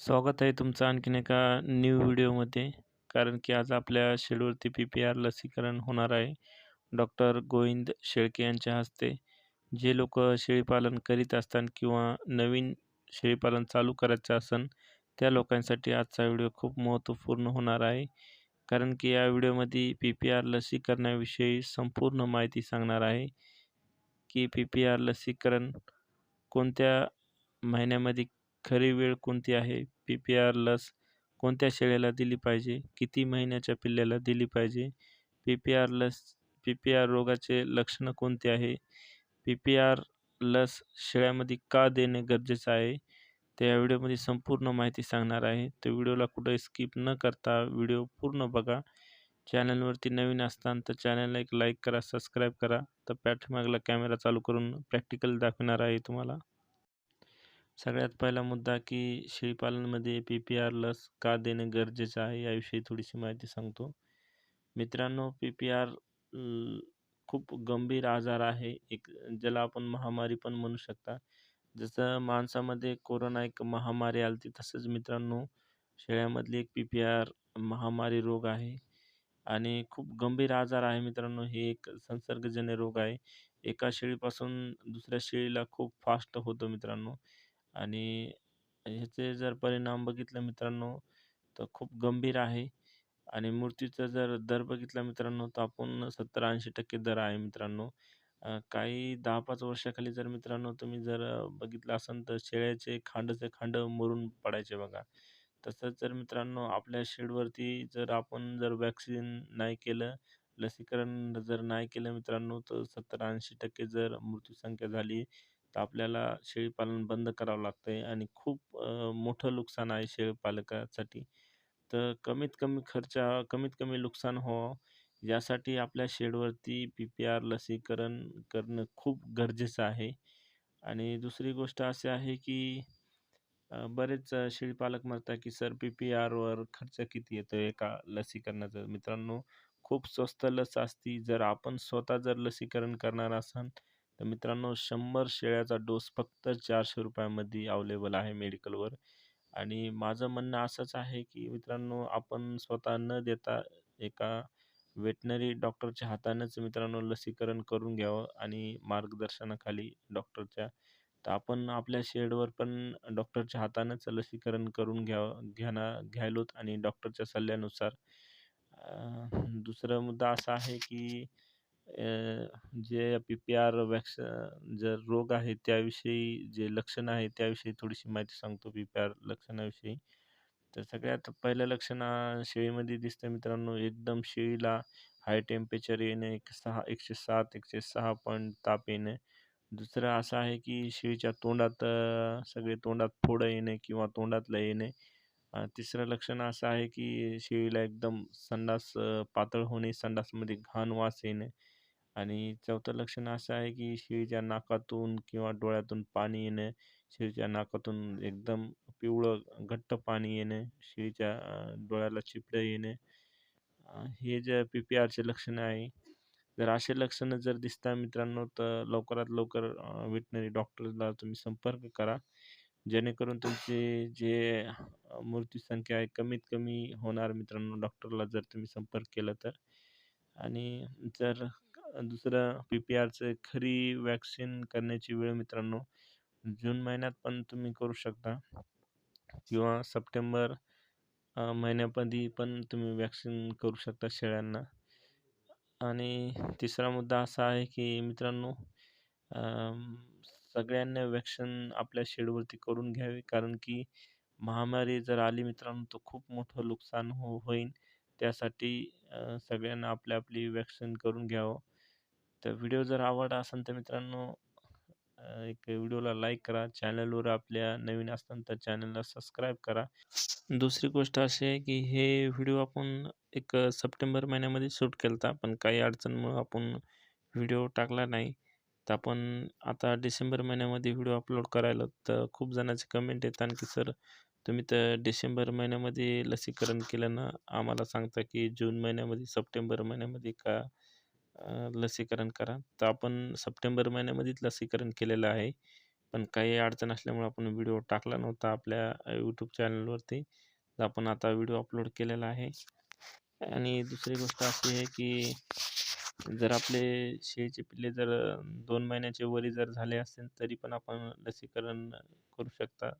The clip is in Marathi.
स्वागत आहे तुमचं आणखीन एका न्यू व्हिडिओमध्ये. कारण की आज आपल्या शेडवरती पी-पी-आर लसीकरण होणार आहे. डॉक्टर गोविंद शेळके यांच्या हस्ते. जे लोकं शेळीपालन करीत असतात किंवा नवीन शेळीपालन चालू करायचं असेल, त्या लोकांसाठी आजचा व्हिडिओ खूप महत्त्वपूर्ण होणार आहे. कारण की या व्हिडिओमध्ये पी-पी-आर लसीकरणाविषयी संपूर्ण माहिती सांगणार आहे, की पी-पी-आर लसीकरण कोणत्या महिन्यामध्ये खरी वेळ कोणती आहे? पी-पी-आर लस कोणत्या शेळ्याला दिली पाहिजे? किती महिन्याच्या पिल्लाला दिली पाहिजे? पी-पी-आर लस पी-पी-आर रोगाचे लक्षणं कोणते आहे? पी-पी-आर लस शेळ्यामध्ये का देणे गरजेचं आहे? तर या व्हिडिओमध्ये संपूर्ण माहिती सांगणार आहे. तर व्हिडिओला कुठेही स्किप न करता व्हिडिओ पूर्ण बघा. चॅनलवरती नवीन असताल तर चॅनलला एक लाईक करा, सबस्क्राईब करा. तर पाठीमागला कॅमेरा चालू करून प्रॅक्टिकल दाखवणार आहे तुम्हाला. सगळ्यात पहिला मुद्दा की शेळीपालनामध्ये पी-पी-आर लस का देणे गरजेचं आहे याविषयी थोडीशी माहिती सांगतो. मित्रांनो, पी-पी-आर खूप गंभीर आजार आहे. एक ज्याला आपण महामारी पण म्हणू शकता. जसं माणसामध्ये कोरोना एक महामारी आली होती, तसंच मित्रांनो शेळ्यामधली एक पी-पी-आर महामारी रोग आहे आणि खूप गंभीर आजार आहे मित्रांनो. हे एक संसर्गजन्य रोग आहे. एका शेळीपासून दुसऱ्या शेळीला खूप फास्ट होतो मित्रांनो. आणि ह्याचे जर परिणाम बघितले मित्रांनो, तर खूप गंभीर आहे आणि मृत्यूचा जर दर बघितला मित्रांनो, तर आपण 70-80% दर आहे मित्रांनो. काही 10-5 वर्षाखाली जर मित्रांनो तुम्ही जर बघितलं असेल, तर शेळ्याचे खांडचे खांड मरून पडायचे बघा. तसंच जर मित्रांनो आपल्या शेडवरती जर आपण जर व्हॅक्सिन नाही केलं, लसीकरण जर नाही केलं मित्रांनो, तर 70-80% जर मृत्यूसंख्या झाली, तर आपल्याला शेळीपालन बंद करावं लागतंय आणि खूप मोठं नुकसान आहे शेळीपालकासाठी. तर कमीत कमी नुकसान व्हावं यासाठी आपल्या शेडवरती पी-पी-आर लसीकरण करणं खूप गरजेचं आहे. आणि दुसरी गोष्ट अशी आहे की बरेच शेळीपालक म्हणतात की सर पी-पी-आरवर खर्च किती येतो एका लसीकरणाचा? मित्रांनो, खूप स्वस्त लस असती. जर आपण स्वतः जर लसीकरण करणार असाल, तर मित्रांनो 100 शेळ्याचा डोस फक्त ₹400 मध्ये अवेलेबल आहे मेडिकलवर. आणि माझं म्हणणं असंच आहे की मित्रांनो, आपण स्वतः न देता एका व्हेटनरी डॉक्टरच्या हातानेच मित्रांनो लसीकरण करून घ्यावं आणि मार्गदर्शनाखाली डॉक्टरच्या. तर आपण आपल्या शेडवर पण डॉक्टरच्या हातानेच लसीकरण करून घ्यायलोत आणि डॉक्टरच्या सल्ल्यानुसार. दुसरा मुद्दा असा आहे की जे पी-पी-आर जर रोग आहे त्याविषयी जे लक्षणं आहेत त्याविषयी थोडीशी माहिती सांगतो पी-पी-आर लक्षणाविषयी. तर सगळ्यात पहिलं लक्षण शेळीमध्ये दिसतं मित्रांनो, एकदम शेळीला हाय टेम्परेचर येणे, 107, 106 पॉइंट ताप येणे. दुसरं असं आहे की शेळीच्या तोंडात सगळे तोंडात फोडं येणे किंवा तोंडातलं येणे. तिसरं लक्षण असं आहे की शेळीला एकदम संडास पातळ होणे, संडासमध्ये घाण वास येणे. आणि चौथं लक्षण असं आहे की शेळीच्या नाकातून किंवा डोळ्यातून पाणी येणे, शेळीच्या नाकातून एकदम पिवळं घट्ट पाणी येणे, शेळीच्या डोळ्याला चिपळं येणे. हे जे पी-पी-आरचे लक्षणं आहे. जर असे लक्षणं जर दिसतात मित्रांनो, तर लवकरात लवकर व्हेटरनरी डॉक्टरला तुम्ही संपर्क करा. जेणेकरून तुमचे जे मृत्यू संख्या आहे कमीत कमी होणार मित्रांनो, डॉक्टरला जर तुम्ही संपर्क केला तर. आणि जर दुसरं पी-पी-आरचं खरी व्हॅक्सिन करण्याची वेळ मित्रांनो, जून महिन्यात पण तुम्ही करू शकता किंवा सप्टेंबर महिन्यामध्ये पण तुम्ही व्हॅक्सिन करू शकता शेळ्यांना. आणि तिसरा मुद्दा असा आहे की मित्रांनो, अं, सगळ्यांना व्हॅक्सिन आपल्या शेडवरती करून घ्यावे. कारण की महामारी जर आली मित्रांनो, तर खूप मोठं नुकसान होईल. त्यासाठी सगळ्यांना आपली आपली व्हॅक्सिन करून घ्यावं. तर व्हिडिओ जर आवडला असेल तर मित्रांनो, एक व्हिडिओला लाईक करा. चॅनलवर आपल्या नवीन असाल तर चॅनलला सबस्क्राईब करा. दुसरी गोष्ट अशी आहे की हे व्हिडिओ आपण एक सप्टेंबर महिन्यामध्ये शूट केला होता. पण काही अडचणीमुळं आपण व्हिडिओ टाकला नाही. तर आपण आता डिसेंबर महिन्यामध्ये व्हिडिओ अपलोड करायला. तर खूप जणांचे कमेंट येतात की सर तुम्ही तर डिसेंबर महिन्यामध्ये लसीकरण केलं ना, आम्हाला सांगता की जून महिन्यामध्ये, सप्टेंबर महिन्यामध्ये का लसीकरण करा. तर आपण सप्टेंबर महिन्यामध्येच लसीकरण केलेलं आहे. पण काही अडचण असल्यामुळे आपण व्हिडिओ टाकला नव्हता आपल्या YouTube चॅनलवरती. तर आपण आता व्हिडिओ अपलोड केलेला आहे. आणि दुसरी गोष्ट अशी आहे, की जर आपले शेळीचे पिल्ले जर 2 महिन्याचे वरी जर झाले असेल, तरी पण आपण लसीकरण करू शकता.